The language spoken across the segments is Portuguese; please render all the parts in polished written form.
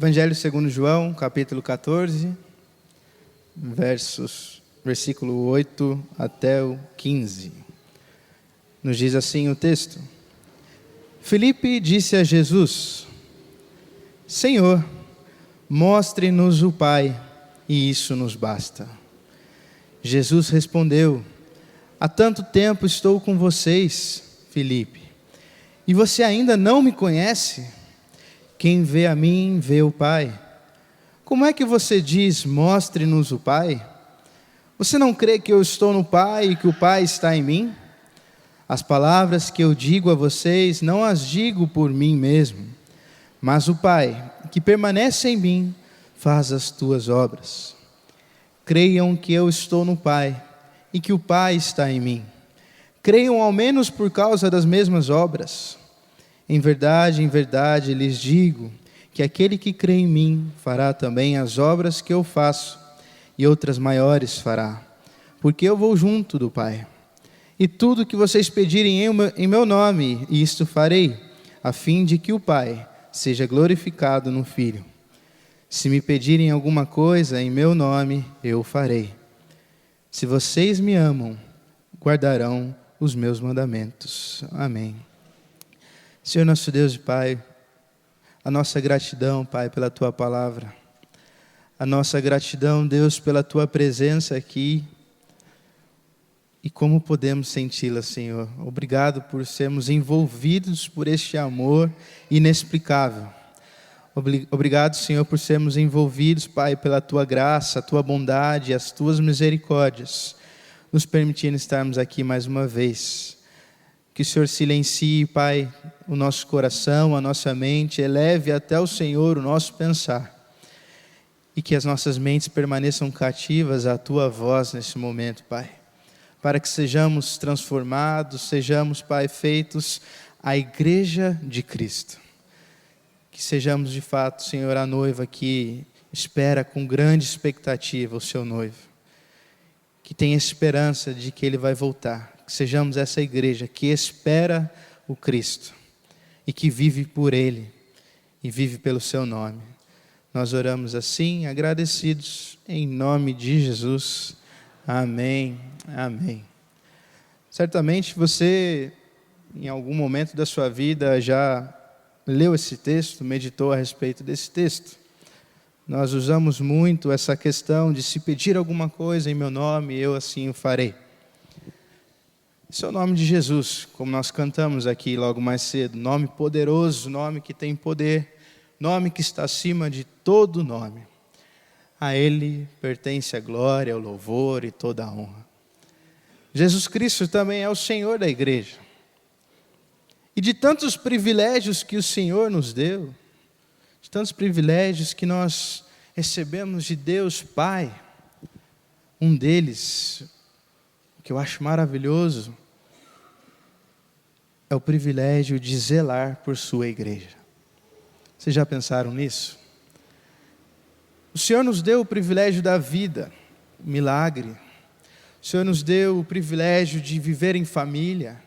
Evangelho segundo João, capítulo 14, versículo 8 até o 15. Nos diz assim o texto: Filipe disse a Jesus: Senhor, mostre-nos o Pai, e isso nos basta. Jesus respondeu: Há tanto tempo estou com vocês, Filipe, e você ainda não me conhece? Quem vê a mim, vê o Pai. Como é que você diz, mostre-nos o Pai? Você não crê que eu estou no Pai e que o Pai está em mim? As palavras que eu digo a vocês, não as digo por mim mesmo, mas o Pai, que permanece em mim, faz as tuas obras. Creiam que eu estou no Pai e que o Pai está em mim. Creiam ao menos por causa das mesmas obras. Em verdade lhes digo que aquele que crê em mim fará também as obras que eu faço, e outras maiores fará, porque eu vou junto do Pai. E tudo que vocês pedirem em meu nome, isto farei, a fim de que o Pai seja glorificado no Filho. Se me pedirem alguma coisa em meu nome, eu farei. Se vocês me amam, guardarão os meus mandamentos. Amém. Senhor nosso Deus e Pai, a nossa gratidão, Pai, pela Tua palavra. A nossa gratidão, Deus, pela Tua presença aqui. E como podemos senti-la, Senhor? Obrigado por sermos envolvidos por este amor inexplicável. Obrigado, Senhor, por sermos envolvidos, Pai, pela Tua graça, a Tua bondade, as Tuas misericórdias, nos permitindo estarmos aqui mais uma vez. Que o Senhor silencie, Pai, o nosso coração, a nossa mente, eleve até o Senhor o nosso pensar. E que as nossas mentes permaneçam cativas à Tua voz nesse momento, Pai. Para que sejamos transformados, sejamos, Pai, feitos a igreja de Cristo. Que sejamos de fato, Senhor, a noiva que espera com grande expectativa o seu noivo. Que tem esperança de que Ele vai voltar. Que sejamos essa igreja que espera o Cristo e que vive por Ele e vive pelo seu nome. Nós oramos assim, agradecidos, em nome de Jesus. Amém, amém. Certamente você, em algum momento da sua vida, já leu esse texto, meditou a respeito desse texto. Nós usamos muito essa questão de se pedir alguma coisa em meu nome, eu assim o farei. Esse é o nome de Jesus, como nós cantamos aqui logo mais cedo. Nome poderoso, nome que tem poder, nome que está acima de todo nome. A Ele pertence a glória, o louvor e toda a honra. Jesus Cristo também é o Senhor da igreja. E de tantos privilégios que o Senhor nos deu, de tantos privilégios que nós recebemos de Deus Pai, um deles, que eu acho maravilhoso, é o privilégio de zelar por sua igreja. Vocês já pensaram nisso? O Senhor nos deu o privilégio da vida, milagre. O Senhor nos deu o privilégio de viver em família.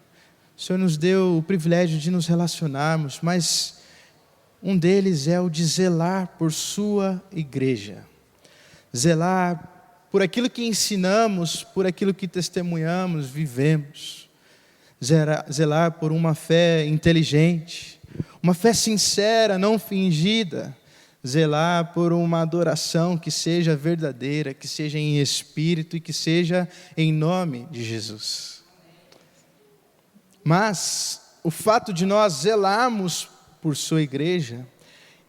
O Senhor nos deu o privilégio de nos relacionarmos, mas um deles é o de zelar por sua igreja. Zelar por aquilo que ensinamos, por aquilo que testemunhamos, vivemos. Zelar por uma fé inteligente, uma fé sincera, não fingida. Zelar por uma adoração que seja verdadeira, que seja em espírito e que seja em nome de Jesus. Mas o fato de nós zelarmos por sua igreja,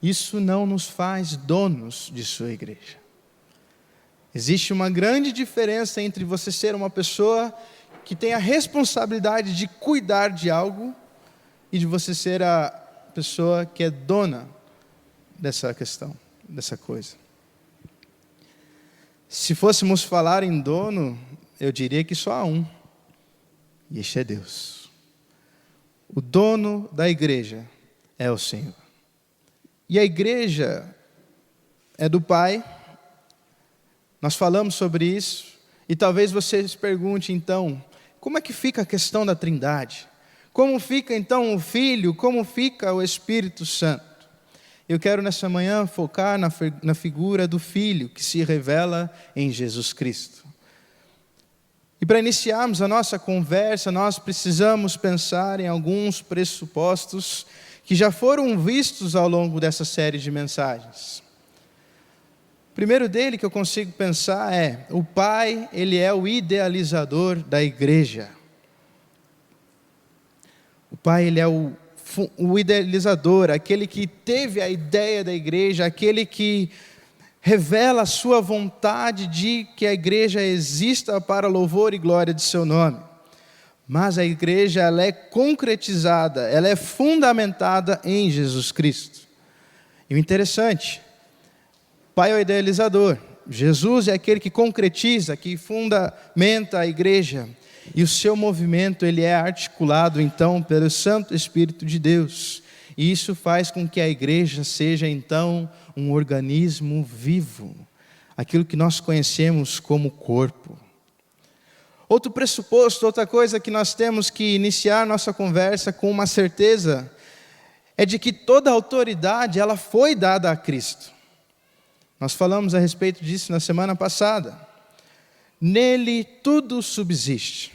isso não nos faz donos de sua igreja. Existe uma grande diferença entre você ser uma pessoa que tem a responsabilidade de cuidar de algo e de você ser a pessoa que é dona dessa questão, dessa coisa. Se fôssemos falar em dono, eu diria que só há um, e este é Deus. O dono da igreja é o Senhor. E a igreja é do Pai. Nós falamos sobre isso, e talvez você se pergunte então, como é que fica a questão da Trindade? Como fica então o Filho? Como fica o Espírito Santo? Eu quero nessa manhã focar na figura do Filho que se revela em Jesus Cristo. E para iniciarmos a nossa conversa, nós precisamos pensar em alguns pressupostos que já foram vistos ao longo dessa série de mensagens. O primeiro dele que eu consigo pensar é: o Pai, Ele é o idealizador da igreja. O Pai, Ele é o idealizador, aquele que teve a ideia da igreja, aquele que revela a sua vontade de que a igreja exista para louvor e glória de seu nome. Mas a igreja, ela é concretizada, ela é fundamentada em Jesus Cristo. E o interessante, o Pai é o idealizador, Jesus é aquele que concretiza, que fundamenta a igreja. E o seu movimento, ele é articulado então pelo Santo Espírito de Deus. E isso faz com que a igreja seja então um organismo vivo, aquilo que nós conhecemos como corpo. Outro pressuposto, outra coisa que nós temos que iniciar nossa conversa com uma certeza, é de que toda a autoridade, ela foi dada a Cristo. Nós falamos a respeito disso na semana passada. Nele tudo subsiste,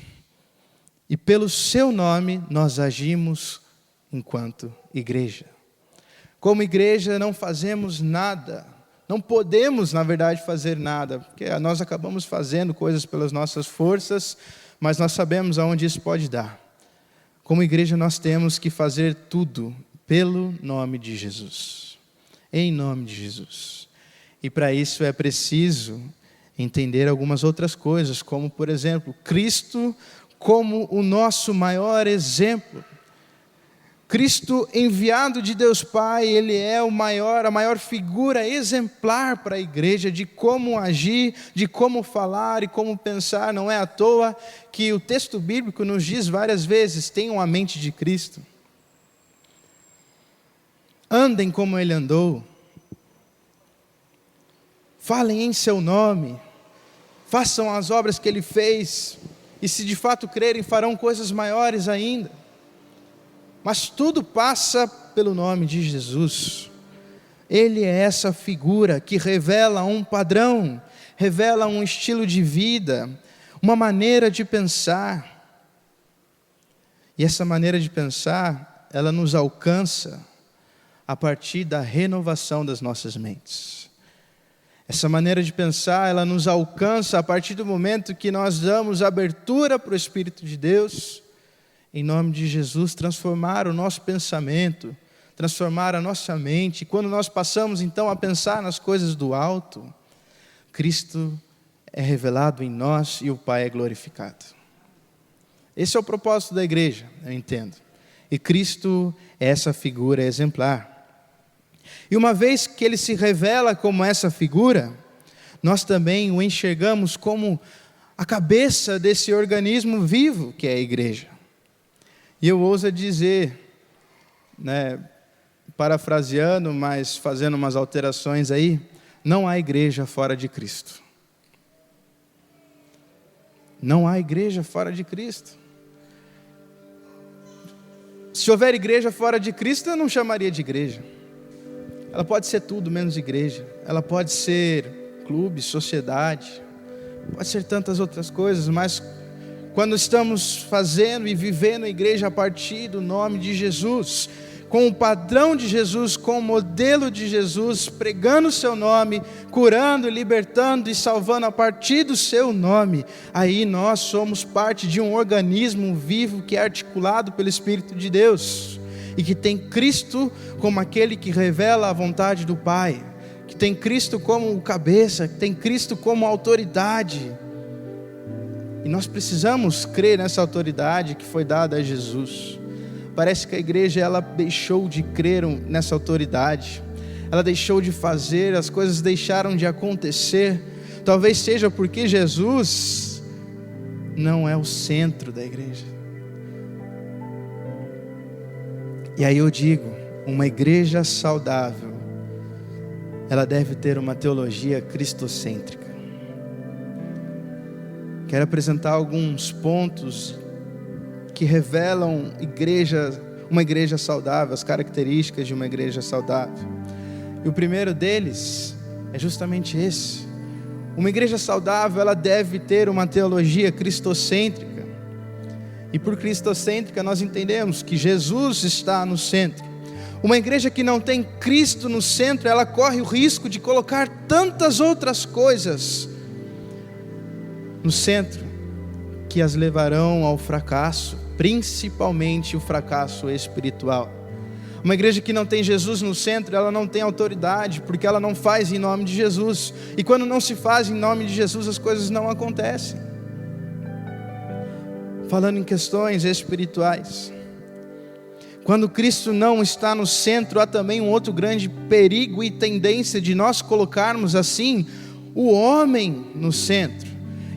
e pelo seu nome nós agimos enquanto igreja. Como igreja não fazemos nada, não podemos na verdade fazer nada, porque nós acabamos fazendo coisas pelas nossas forças, mas nós sabemos aonde isso pode dar. Como igreja nós temos que fazer tudo pelo nome de Jesus, em nome de Jesus. E para isso é preciso entender algumas outras coisas, como por exemplo, Cristo como o nosso maior exemplo. Cristo enviado de Deus Pai, Ele é a maior figura exemplar para a igreja de como agir, de como falar e como pensar. Não é à toa que o texto bíblico nos diz várias vezes: tenham a mente de Cristo. Andem como Ele andou. Falem em seu nome. Façam as obras que Ele fez, e se de fato crerem, farão coisas maiores ainda. Mas tudo passa pelo nome de Jesus. Ele é essa figura que revela um padrão, revela um estilo de vida, uma maneira de pensar. E essa maneira de pensar, ela nos alcança a partir da renovação das nossas mentes. Essa maneira de pensar, ela nos alcança a partir do momento que nós damos abertura para o Espírito de Deus, em nome de Jesus, transformar o nosso pensamento, transformar a nossa mente. Quando nós passamos então a pensar nas coisas do alto, Cristo é revelado em nós e o Pai é glorificado. Esse é o propósito da igreja, eu entendo. E Cristo é essa figura exemplar. E uma vez que Ele se revela como essa figura, nós também o enxergamos como a cabeça desse organismo vivo que é a igreja. E eu ouso dizer, parafraseando, mas fazendo umas alterações aí, não há igreja fora de Cristo. Não há igreja fora de Cristo. Se houver igreja fora de Cristo, eu não chamaria de igreja. Ela pode ser tudo menos igreja. Ela pode ser clube, sociedade, pode ser tantas outras coisas, mas quando estamos fazendo e vivendo a igreja a partir do nome de Jesus, com o padrão de Jesus, com o modelo de Jesus, pregando o seu nome, curando, libertando e salvando a partir do seu nome, aí nós somos parte de um organismo vivo que é articulado pelo Espírito de Deus e que tem Cristo como aquele que revela a vontade do Pai, que tem Cristo como o cabeça, que tem Cristo como autoridade. E nós precisamos crer nessa autoridade que foi dada a Jesus. Parece que a igreja ela deixou de crer nessa autoridade. Ela deixou de fazer, as coisas deixaram de acontecer. Talvez seja porque Jesus não é o centro da igreja. E aí eu digo, uma igreja saudável, ela deve ter uma teologia cristocêntrica. Quero apresentar alguns pontos que revelam uma igreja saudável, as características de uma igreja saudável. E o primeiro deles é justamente esse. Uma igreja saudável, ela deve ter uma teologia cristocêntrica. E por cristocêntrica nós entendemos que Jesus está no centro. Uma igreja que não tem Cristo no centro, ela corre o risco de colocar tantas outras coisas no centro, que as levarão ao fracasso, principalmente o fracasso espiritual. Uma igreja que não tem Jesus no centro, ela não tem autoridade, porque ela não faz em nome de Jesus. E quando não se faz em nome de Jesus, as coisas não acontecem. Falando em questões espirituais, quando Cristo não está no centro, há também um outro grande perigo e tendência de nós colocarmos assim o homem no centro.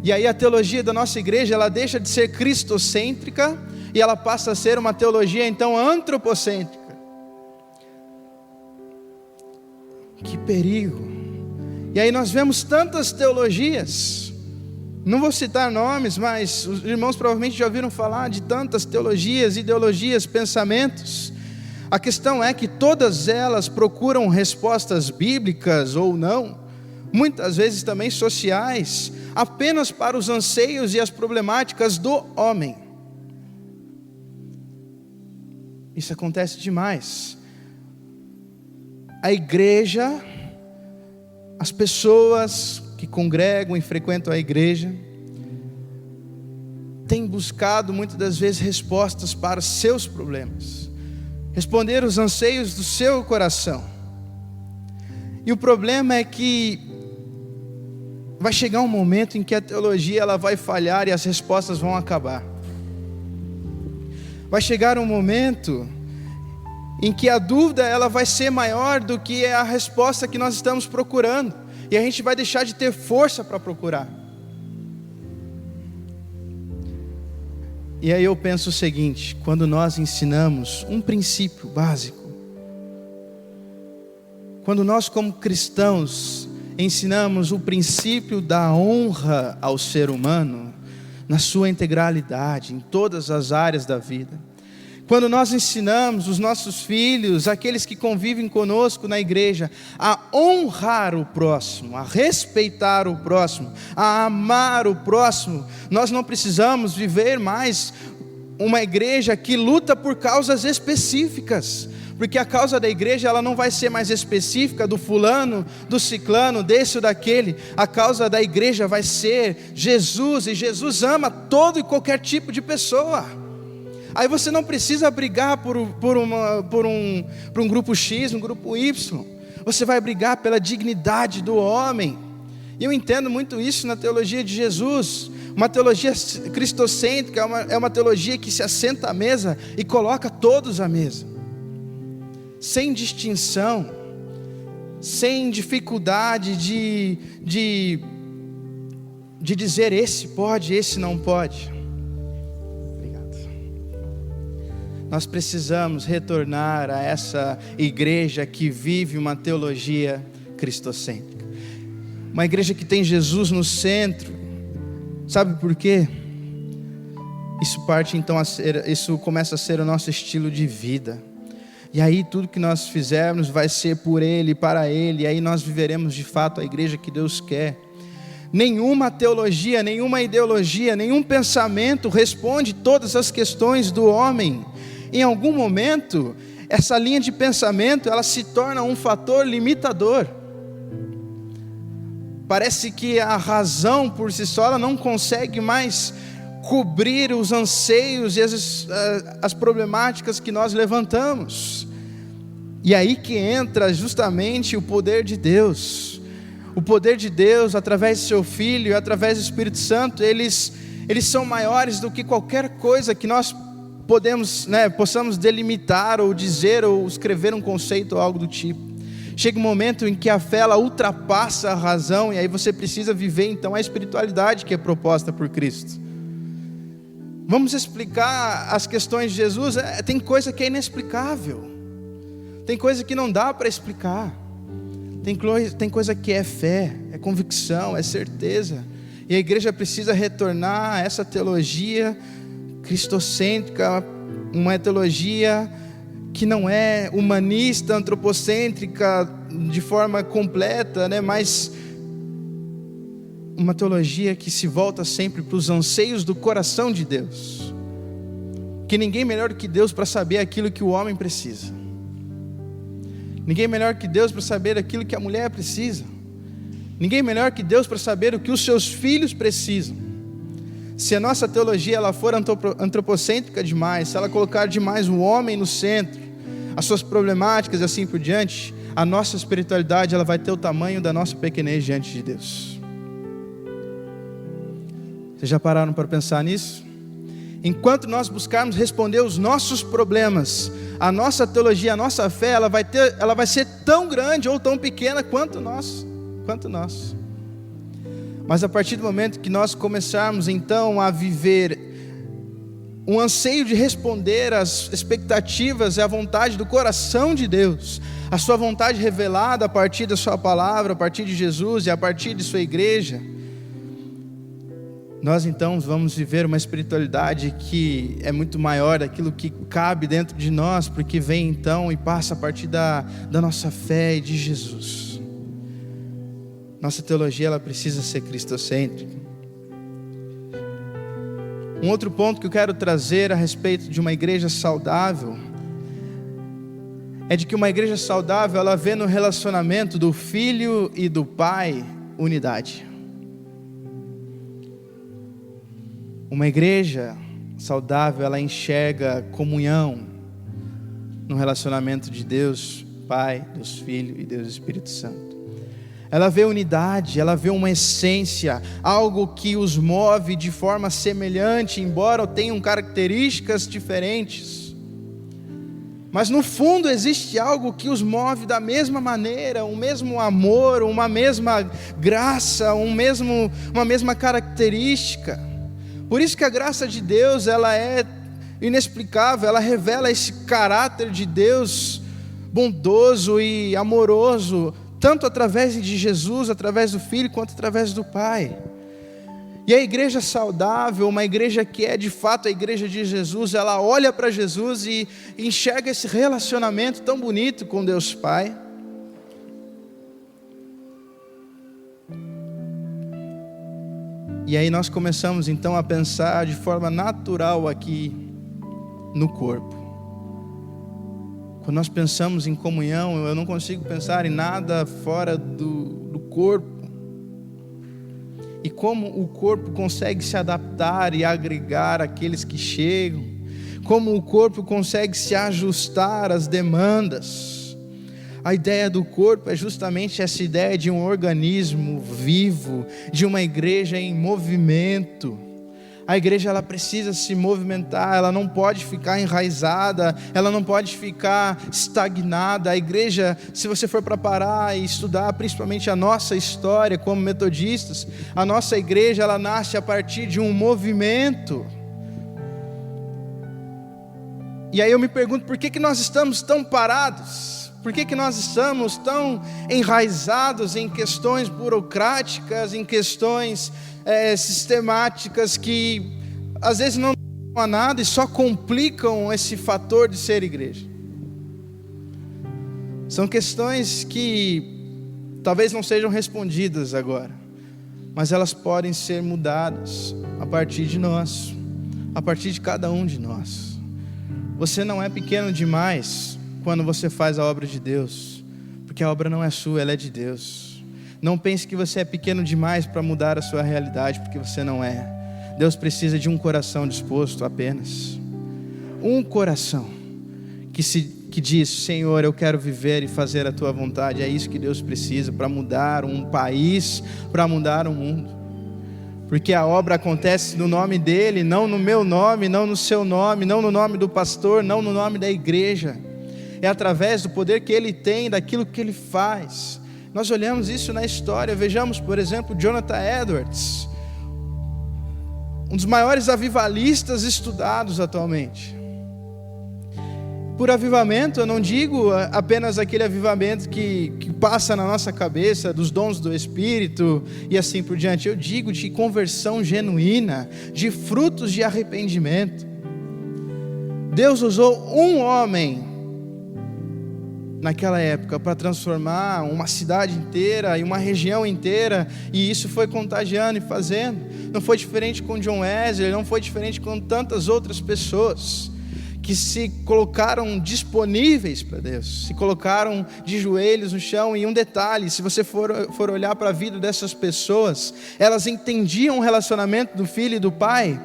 E aí a teologia da nossa igreja, ela deixa de ser cristocêntrica e ela passa a ser uma teologia então antropocêntrica. Que perigo! E aí nós vemos tantas teologias, não vou citar nomes, mas os irmãos provavelmente já ouviram falar de tantas teologias, ideologias, pensamentos. A questão é que todas elas procuram respostas bíblicas ou não, muitas vezes também sociais, apenas para os anseios e as problemáticas do homem. Isso acontece demais. A igreja, as pessoas que congregam e frequentam a igreja, têm buscado muitas das vezes respostas para seus problemas, responder os anseios do seu coração. E o problema é que vai chegar um momento em que a teologia ela vai falhar e as respostas vão acabar. Vai chegar um momento em que a dúvida ela vai ser maior do que a resposta que nós estamos procurando, e a gente vai deixar de ter força para procurar. E aí eu penso o seguinte: quando nós ensinamos um princípio básico, quando nós como cristãos ensinamos o princípio da honra ao ser humano, na sua integralidade, em todas as áreas da vida, quando nós ensinamos os nossos filhos, aqueles que convivem conosco na igreja, a honrar o próximo, a respeitar o próximo, a amar o próximo, nós não precisamos viver mais uma igreja que luta por causas específicas, porque a causa da igreja ela não vai ser mais específica do fulano, do ciclano, desse ou daquele. A causa da igreja vai ser Jesus, e Jesus ama todo e qualquer tipo de pessoa. Aí você não precisa brigar por um grupo X, um grupo Y. Você vai brigar pela dignidade do homem. E eu entendo muito isso na teologia de Jesus. Uma teologia cristocêntrica é uma teologia que se assenta à mesa e coloca todos à mesa, sem distinção, sem dificuldade de dizer esse pode, esse não pode. Nós precisamos retornar a essa igreja que vive uma teologia cristocêntrica, uma igreja que tem Jesus no centro. Sabe por quê? Isso começa a ser o nosso estilo de vida, e aí tudo que nós fizermos vai ser por Ele, para Ele, e aí nós viveremos de fato a igreja que Deus quer. Nenhuma teologia, nenhuma ideologia, nenhum pensamento responde todas as questões do homem. Em algum momento, essa linha de pensamento, ela se torna um fator limitador. Parece que a razão por si só, ela não consegue mais cobrir os anseios e as problemáticas que nós levantamos. E aí que entra justamente o poder de Deus. O poder de Deus, através de seu Filho, através do Espírito Santo, eles são maiores do que qualquer coisa que nós possamos delimitar ou dizer ou escrever um conceito ou algo do tipo. Chega um momento em que a fé ela ultrapassa a razão, e aí você precisa viver então a espiritualidade que é proposta por Cristo. Vamos explicar as questões de Jesus. Tem coisa que é inexplicável, tem coisa que não dá para explicar, tem coisa que é fé, é convicção, é certeza, e a igreja precisa retornar a essa teologia cristocêntrica, uma teologia que não é humanista, antropocêntrica de forma completa, né? Mas uma teologia que se volta sempre para os anseios do coração de Deus. Que ninguém melhor do que Deus para saber aquilo que o homem precisa. Ninguém melhor que Deus para saber aquilo que a mulher precisa. Ninguém melhor que Deus para saber o que os seus filhos precisam. Se a nossa teologia ela for antropocêntrica demais, se ela colocar demais o homem no centro, as suas problemáticas e assim por diante, a nossa espiritualidade ela vai ter o tamanho da nossa pequenez diante de Deus. Vocês já pararam para pensar nisso? Enquanto nós buscarmos responder os nossos problemas, a nossa teologia, a nossa fé, ela vai ser tão grande ou tão pequena quanto nós. Mas a partir do momento que nós começarmos então a viver um anseio de responder às expectativas e à vontade do coração de Deus, a sua vontade revelada a partir da sua palavra, a partir de Jesus e a partir de sua igreja, nós então vamos viver uma espiritualidade que é muito maior daquilo que cabe dentro de nós, porque vem então e passa a partir da nossa fé e de Jesus. Nossa teologia ela precisa ser cristocêntrica. Um outro ponto que eu quero trazer a respeito de uma igreja saudável é de que uma igreja saudável ela vê no relacionamento do filho e do pai unidade. Uma igreja saudável, ela enxerga comunhão no relacionamento de Deus Pai, Deus Filho e Deus Espírito Santo. Ela vê unidade, ela vê uma essência, algo que os move de forma semelhante, embora tenham características diferentes. Mas no fundo existe algo que os move da mesma maneira, um mesmo amor, uma mesma graça, uma mesma característica. Por isso que a graça de Deus, ela é inexplicável, ela revela esse caráter de Deus bondoso e amoroso, tanto através de Jesus, através do Filho, quanto através do Pai. E a igreja saudável, uma igreja que é de fato a igreja de Jesus, ela olha para Jesus e enxerga esse relacionamento tão bonito com Deus Pai. E aí nós começamos então a pensar de forma natural aqui no corpo. Quando nós pensamos em comunhão, eu não consigo pensar em nada fora do corpo. E como o corpo consegue se adaptar e agregar aqueles que chegam. Como o corpo consegue se ajustar às demandas. A ideia do corpo é justamente essa ideia de um organismo vivo, de uma igreja em movimento. A igreja ela precisa se movimentar, ela não pode ficar enraizada, ela não pode ficar estagnada. A igreja, se você for para parar e estudar principalmente a nossa história como metodistas, a nossa igreja ela nasce a partir de um movimento. E aí eu me pergunto, por que nós estamos tão parados? Por que nós estamos tão enraizados em questões burocráticas, em questões sistemáticas que às vezes não dão a nada e só complicam esse fator de ser igreja? São questões que talvez não sejam respondidas agora, mas elas podem ser mudadas a partir de nós, a partir de cada um de nós. Você não é pequeno demais quando você faz a obra de Deus, porque a obra não é sua, ela é de Deus. Não pense que você é pequeno demais para mudar a sua realidade, porque você não é. Deus precisa de um coração disposto apenas. Um coração que diz: Senhor, eu quero viver e fazer a tua vontade. É isso que Deus precisa para mudar um país, para mudar o mundo. Porque a obra acontece no nome dEle, não no meu nome, não no seu nome, não no nome do pastor, não no nome da igreja. É através do poder que Ele tem, daquilo que Ele faz. Nós olhamos isso na história. Vejamos, por exemplo, Jonathan Edwards, um dos maiores avivalistas estudados atualmente. Por avivamento, eu não digo apenas aquele avivamento que passa na nossa cabeça, dos dons do Espírito e assim por diante. Eu digo de conversão genuína, de frutos de arrependimento. Deus usou um homem naquela época para transformar uma cidade inteira e uma região inteira, e isso foi contagiando e fazendo. Não foi diferente com John Wesley, não foi diferente com tantas outras pessoas que se colocaram disponíveis para Deus, se colocaram de joelhos no chão. E um detalhe, se você for olhar para a vida dessas pessoas, elas entendiam o relacionamento do filho e do pai,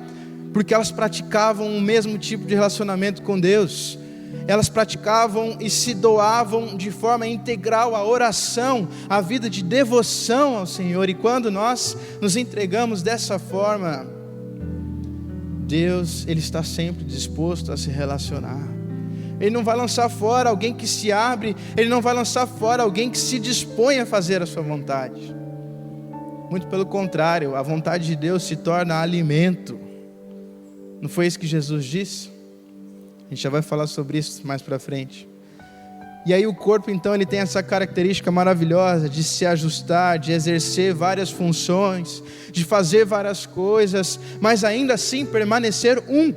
porque elas praticavam o mesmo tipo de relacionamento com Deus. Elas praticavam e se doavam de forma integral à oração, à vida de devoção ao Senhor. E quando nós nos entregamos dessa forma, Deus, Ele está sempre disposto a se relacionar. Ele não vai lançar fora alguém que se abre, Ele não vai lançar fora alguém que se dispõe a fazer a sua vontade. Muito pelo contrário, a vontade de Deus se torna alimento. Não foi isso que Jesus disse? A gente já vai falar sobre isso mais para frente. E aí o corpo então ele tem essa característica maravilhosa de se ajustar, de exercer várias funções, de fazer várias coisas, mas ainda assim permanecer um.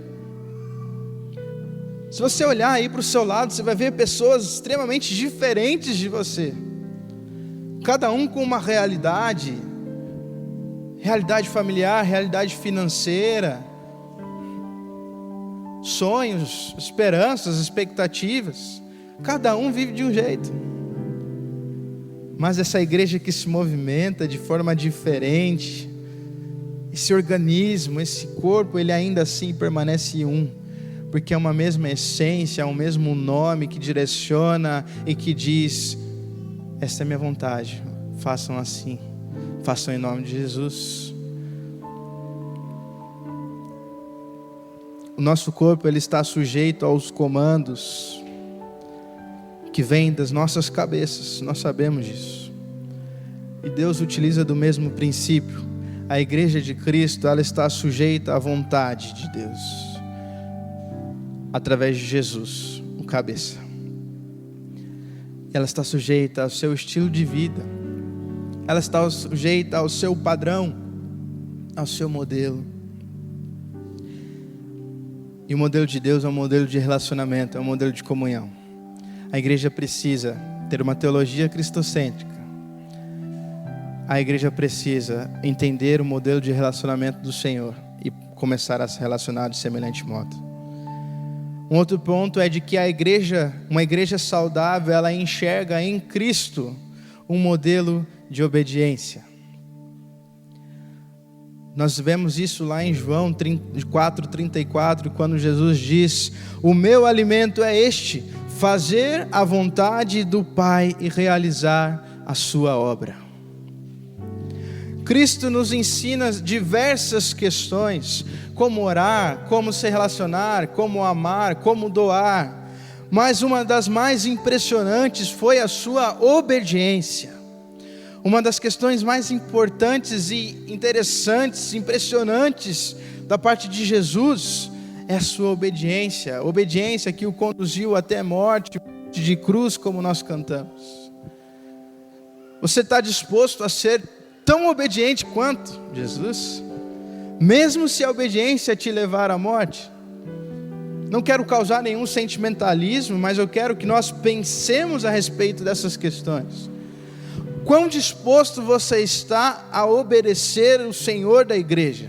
Se você olhar aí para o seu lado, você vai ver pessoas extremamente diferentes de você, cada um com uma realidade familiar, realidade financeira, sonhos, esperanças, expectativas. Cada um vive de um jeito. Mas essa igreja que se movimenta de forma diferente, esse organismo, esse corpo, ele ainda assim permanece um, porque é uma mesma essência, é um mesmo nome que direciona e que diz: esta é minha vontade, façam assim, façam em nome de Jesus. O nosso corpo ele está sujeito aos comandos que vêm das nossas cabeças, nós sabemos disso. E Deus utiliza do mesmo princípio. A igreja de Cristo, ela está sujeita à vontade de Deus, através de Jesus, o cabeça. Ela está sujeita ao seu estilo de vida, ela está sujeita ao seu padrão, ao seu modelo. E o modelo de Deus é um modelo de relacionamento, é um modelo de comunhão. A igreja precisa ter uma teologia cristocêntrica. A igreja precisa entender o modelo de relacionamento do Senhor e começar a se relacionar de semelhante modo. Um outro ponto é de que uma igreja saudável, ela enxerga em Cristo um modelo de obediência. Nós vemos isso lá em João 4:34, quando Jesus diz: o meu alimento é este, fazer a vontade do Pai e realizar a sua obra. Cristo nos ensina diversas questões, como orar, como se relacionar, como amar, como doar, mas uma das mais impressionantes foi a sua obediência. Uma das questões mais importantes e interessantes, impressionantes da parte de Jesus é a sua obediência. Obediência que o conduziu até a morte de cruz, como nós cantamos. Você está disposto a ser tão obediente quanto Jesus? Mesmo se a obediência te levar à morte? Não quero causar nenhum sentimentalismo, mas eu quero que nós pensemos a respeito dessas questões. Quão disposto você está a obedecer o Senhor da igreja?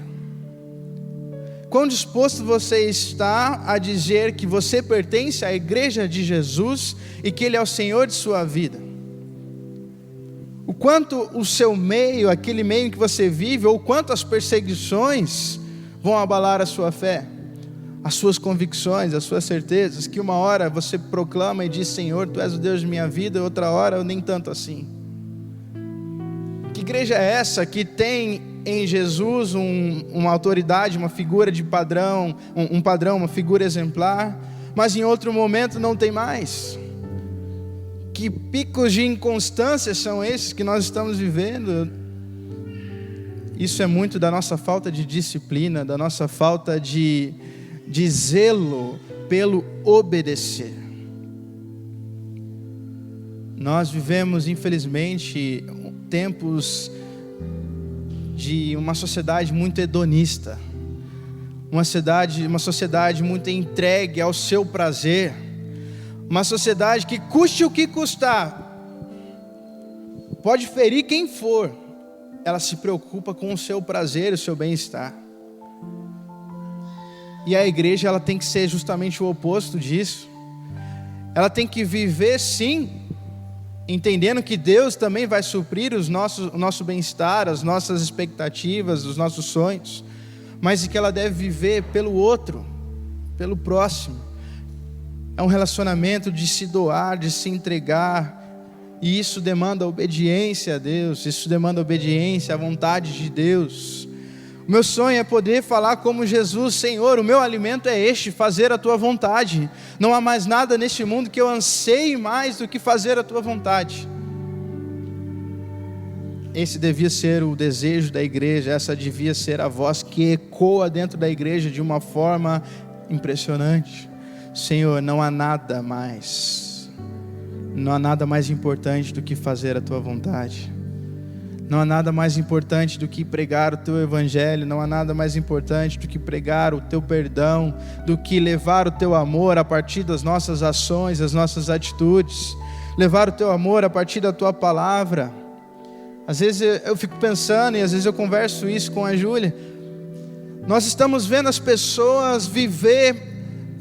Quão disposto você está a dizer que você pertence à igreja de Jesus e que Ele é o Senhor de sua vida? O quanto o seu meio, aquele meio em que você vive, ou quanto as perseguições vão abalar a sua fé, as suas convicções, as suas certezas, que uma hora você proclama e diz: Senhor, Tu és o Deus de minha vida, outra hora eu nem tanto assim. Que igreja é essa que tem em Jesus uma autoridade, uma figura de padrão, um padrão, uma figura exemplar, mas em outro momento não tem mais? Que picos de inconstância são esses que nós estamos vivendo? Isso é muito da nossa falta de disciplina, da nossa falta de zelo pelo obedecer. Nós vivemos, infelizmente, tempos de uma sociedade muito hedonista, uma sociedade muito entregue ao seu prazer, Uma sociedade que, custe o que custar, pode ferir quem for, ela se preocupa com o seu prazer, o seu bem-estar. E a igreja, ela tem que ser justamente o oposto disso. Ela tem que viver, sim, entendendo que Deus também vai suprir o nosso bem-estar, as nossas expectativas, os nossos sonhos, mas que ela deve viver pelo outro, pelo próximo. É um relacionamento de se doar, de se entregar, e isso demanda obediência a Deus, isso demanda obediência à vontade de Deus. O meu sonho é poder falar como Jesus: Senhor, o meu alimento é este, fazer a tua vontade. Não há mais nada neste mundo que eu anseie mais do que fazer a tua vontade. Esse devia ser o desejo da igreja, essa devia ser a voz que ecoa dentro da igreja de uma forma impressionante. Senhor, não há nada mais importante do que fazer a tua vontade. Não há nada mais importante do que pregar o teu evangelho, não há nada mais importante do que pregar o teu perdão, do que levar o teu amor a partir das nossas ações, das nossas atitudes, levar o teu amor a partir da tua palavra. Às vezes eu fico pensando, e às vezes eu converso isso com a Júlia, nós estamos vendo as pessoas viver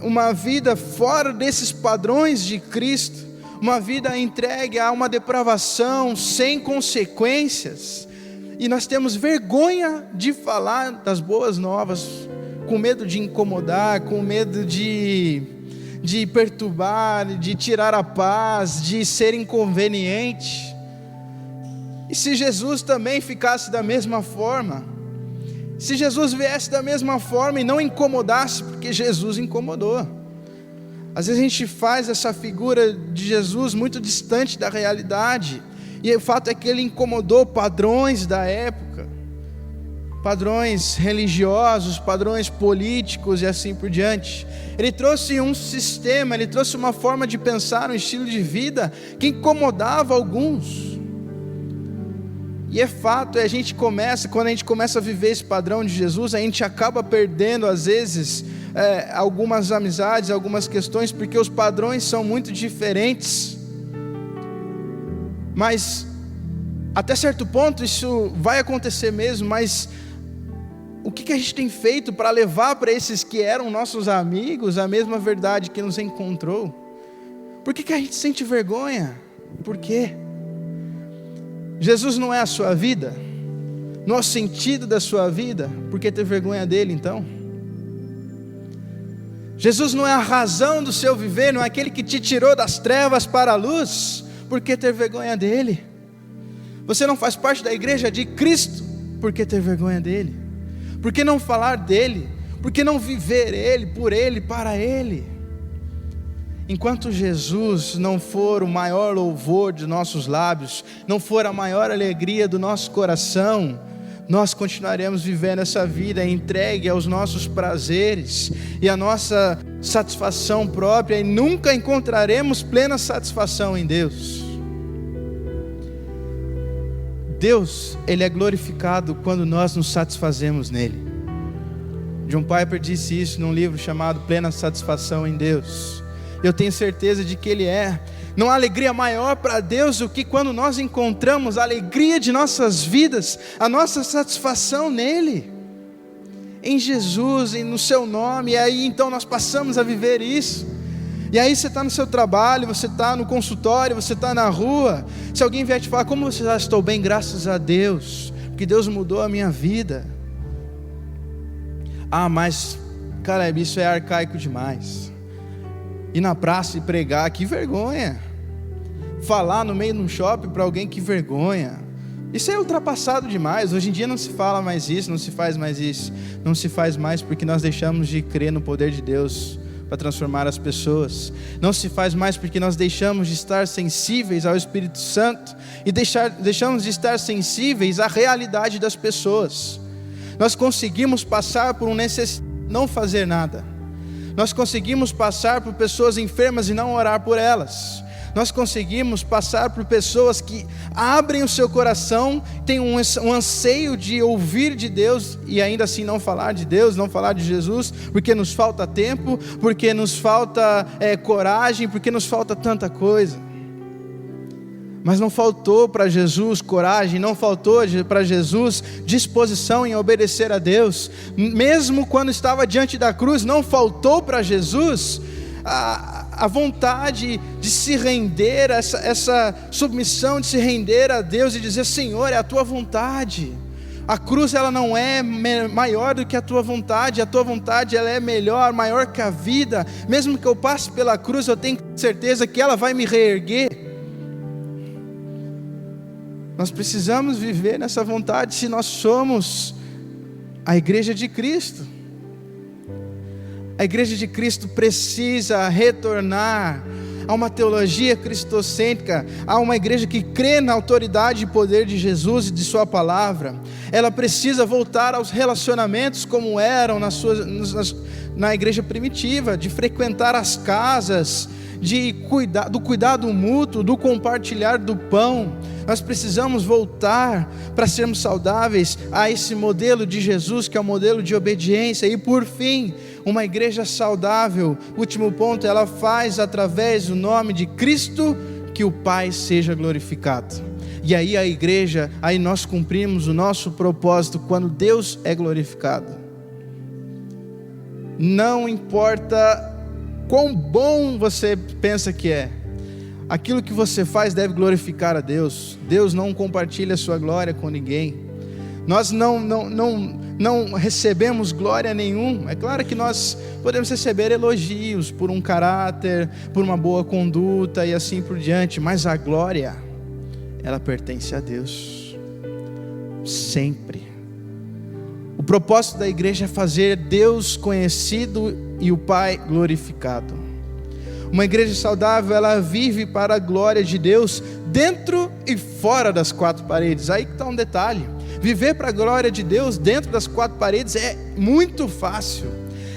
uma vida fora desses padrões de Cristo, uma vida entregue a uma depravação sem consequências, e nós temos vergonha de falar das boas novas, com medo de incomodar, com medo de perturbar, de tirar a paz, de ser inconveniente. E se Jesus também ficasse da mesma forma, se Jesus viesse da mesma forma e não incomodasse, porque Jesus incomodou. Às vezes a gente faz essa figura de Jesus muito distante da realidade, e o fato é que ele incomodou padrões da época, padrões religiosos, padrões políticos e assim por diante. Ele trouxe um sistema, ele trouxe uma forma de pensar, um estilo de vida que incomodava alguns. E é fato, quando a gente começa a viver esse padrão de Jesus, a gente acaba perdendo às vezes algumas amizades, algumas questões, porque os padrões são muito diferentes. Mas até certo ponto isso vai acontecer mesmo, mas o que a gente tem feito para levar para esses que eram nossos amigos a mesma verdade que nos encontrou? Por que a gente sente vergonha? Por quê? Jesus não é a sua vida? Não é o sentido da sua vida? Por que ter vergonha dele então? Jesus não é a razão do seu viver, não é aquele que te tirou das trevas para a luz? Por que ter vergonha dele? Você não faz parte da igreja de Cristo? Por que ter vergonha dele? Por que não falar dele? Por que não viver ele, por ele, para ele? Enquanto Jesus não for o maior louvor de nossos lábios, não for a maior alegria do nosso coração, nós continuaremos vivendo essa vida entregue aos nossos prazeres e à nossa satisfação própria, e nunca encontraremos plena satisfação em Deus. Deus, Ele é glorificado quando nós nos satisfazemos nele. John Piper disse isso num livro chamado Plena Satisfação em Deus. Eu tenho certeza de que Ele é. Não há alegria maior para Deus do que quando nós encontramos a alegria de nossas vidas, a nossa satisfação nele, em Jesus e no seu nome. E aí então nós passamos a viver isso. E aí você está no seu trabalho, você está no consultório, você está na rua, se alguém vier te falar: como você está? Estou bem, graças a Deus, porque Deus mudou a minha vida. Ah, mas Caleb, isso é arcaico demais. Ir na praça e pregar, que vergonha. Falar no meio de um shopping para alguém, que vergonha. Isso é ultrapassado demais. Hoje em dia não se fala mais isso, não se faz mais isso. Não se faz mais porque nós deixamos de crer no poder de Deus para transformar as pessoas. Não se faz mais porque nós deixamos de estar sensíveis ao Espírito Santo e deixamos de estar sensíveis à realidade das pessoas. Nós conseguimos passar por não fazer nada. Nós conseguimos passar por pessoas enfermas e não orar por elas. nós conseguimos passar por pessoas que abrem o seu coração, têm um anseio de ouvir de Deus e ainda assim não falar de Deus, não falar de Jesus, porque nos falta tempo, porque nos falta coragem, porque nos falta tanta coisa. Mas não faltou para Jesus coragem, não faltou para Jesus disposição em obedecer a Deus. Mesmo quando estava diante da cruz, não faltou para Jesus a vontade de se render, essa submissão de se render a Deus e dizer: Senhor, é a tua vontade. A cruz ela não é maior do que a tua vontade ela é melhor, maior que a vida. Mesmo que eu passe pela cruz, eu tenho certeza que ela vai me reerguer. Nós precisamos viver nessa vontade se nós somos a igreja de Cristo. A igreja de Cristo precisa retornar a uma teologia cristocêntrica, a uma igreja que crê na autoridade e poder de Jesus e de sua palavra. Ela precisa voltar aos relacionamentos como eram na igreja primitiva, de frequentar as casas, do cuidado mútuo, do compartilhar do pão. Nós precisamos voltar para sermos saudáveis a esse modelo de Jesus, que é o modelo de obediência. E por fim, uma igreja saudável, último ponto, ela faz através do nome de Cristo que o Pai seja glorificado. E aí a igreja, aí nós cumprimos o nosso propósito quando Deus é glorificado. Não importa quão bom você pensa que é, aquilo que você faz deve glorificar a Deus. Deus não compartilha a sua glória com ninguém. Nós não recebemos glória nenhuma. É claro que nós podemos receber elogios por um caráter, por uma boa conduta e assim por diante, mas a glória, ela pertence a Deus, sempre. O propósito da igreja é fazer Deus conhecido e o Pai glorificado. Uma igreja saudável, ela vive para a glória de Deus dentro e fora das quatro paredes. Aí que está um detalhe: viver para a glória de Deus dentro das quatro paredes é muito fácil.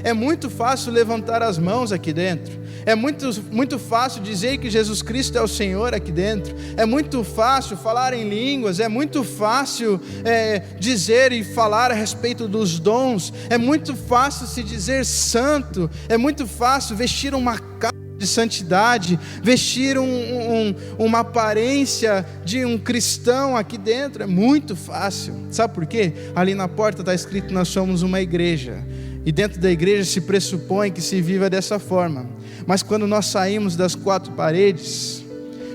É muito fácil levantar as mãos aqui dentro. É muito fácil dizer que Jesus Cristo é o Senhor aqui dentro. É muito fácil falar em línguas. É muito fácil dizer e falar a respeito dos dons. É muito fácil se dizer santo. É muito fácil vestir uma capa de santidade, vestir uma aparência de um cristão aqui dentro. É muito fácil. Sabe por quê? Ali na porta está escrito: nós somos uma igreja. E dentro da igreja se pressupõe que se viva dessa forma. Mas quando nós saímos das quatro paredes,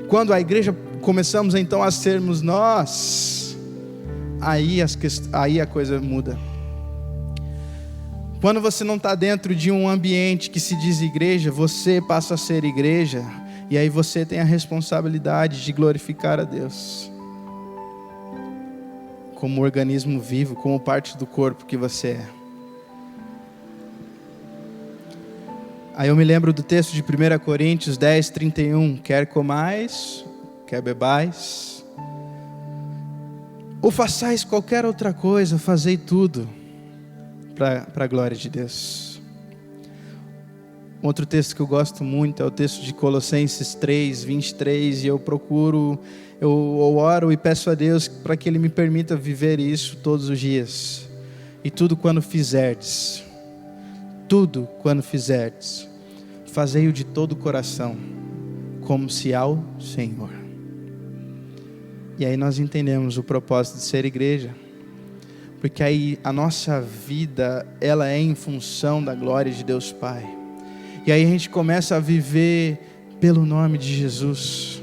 quando a igreja começamos então a sermos nós, aí a coisa muda. Quando você não está dentro de um ambiente que se diz igreja, você passa a ser igreja. E aí você tem a responsabilidade de glorificar a Deus como organismo vivo, como parte do corpo que você é. Aí eu me lembro do texto de 1 Coríntios 10, 31. Quer comais, quer bebais, ou façais qualquer outra coisa, fazei tudo para a glória de Deus. Outro texto que eu gosto muito é o texto de Colossenses 3, 23. E eu oro e peço a Deus para que Ele me permita viver isso todos os dias. E tudo quando fizerdes, fazei-o de todo o coração, como se ao Senhor. E aí nós entendemos o propósito de ser igreja, porque aí a nossa vida, ela é em função da glória de Deus Pai. E aí a gente começa a viver pelo nome de Jesus.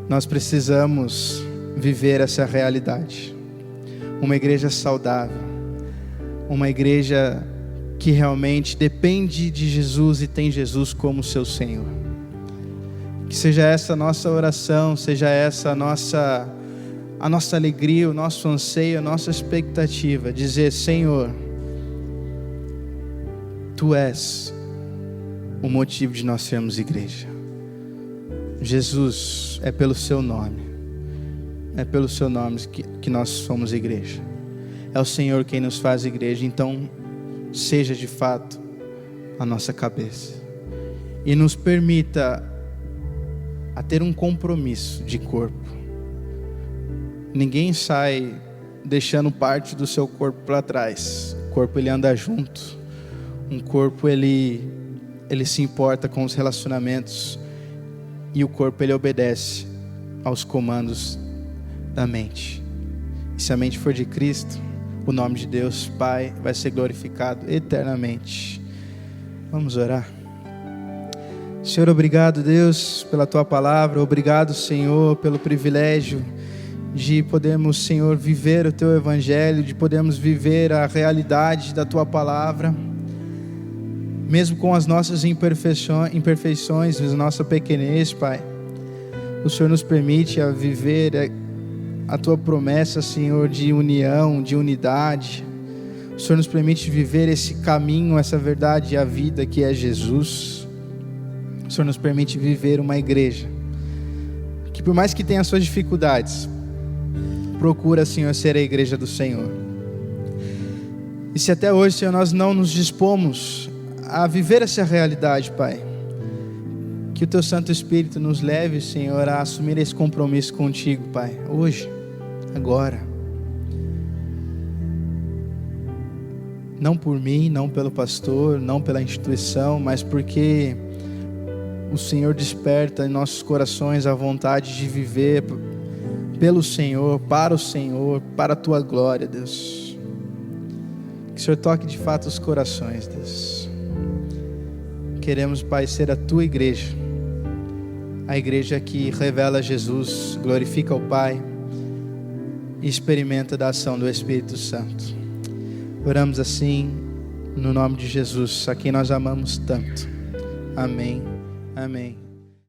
Nós precisamos viver essa realidade. Uma igreja saudável, uma igreja que realmente depende de Jesus e tem Jesus como seu Senhor. Que seja essa a nossa oração, seja essa a nossa alegria, o nosso anseio, a nossa expectativa. Dizer: Senhor, Tu és o motivo de nós sermos igreja. Jesus, é pelo Seu nome. É pelo Seu nome que nós somos igreja. É o Senhor quem nos faz igreja. Então, seja de fato a nossa cabeça. e nos permita a ter um compromisso de corpo. Ninguém sai deixando parte do seu corpo para trás. O corpo ele anda junto. Um corpo ele se importa com os relacionamentos, e o corpo ele obedece aos comandos da mente. E se a mente for de Cristo, o nome de Deus Pai vai ser glorificado eternamente. Vamos orar. Senhor, obrigado, Deus, pela Tua palavra. Obrigado, Senhor, pelo privilégio de podermos, Senhor, viver o Teu Evangelho, de podermos viver a realidade da Tua palavra, mesmo com as nossas imperfeições, a nossa pequenez, Pai. O Senhor nos permite a viver a Tua promessa, Senhor, de união, de unidade. O Senhor nos permite viver esse caminho, essa verdade e a vida que é Jesus. O Senhor nos permite viver uma igreja que, por mais que tenha suas dificuldades, procura, Senhor, ser a igreja do Senhor. E se até hoje, Senhor, nós não nos dispomos a viver essa realidade, Pai, que o Teu Santo Espírito nos leve, Senhor, a assumir esse compromisso contigo, Pai, hoje, agora. Não por mim, não pelo pastor, não pela instituição, mas porque o Senhor desperta em nossos corações a vontade de viver pelo Senhor, para a Tua glória, Deus. Que o Senhor toque de fato os corações, Deus. Queremos, Pai, ser a Tua igreja, a igreja que revela Jesus, glorifica o Pai e experimenta da ação do Espírito Santo. Oramos assim, no nome de Jesus, a quem nós amamos tanto. Amém. Amém.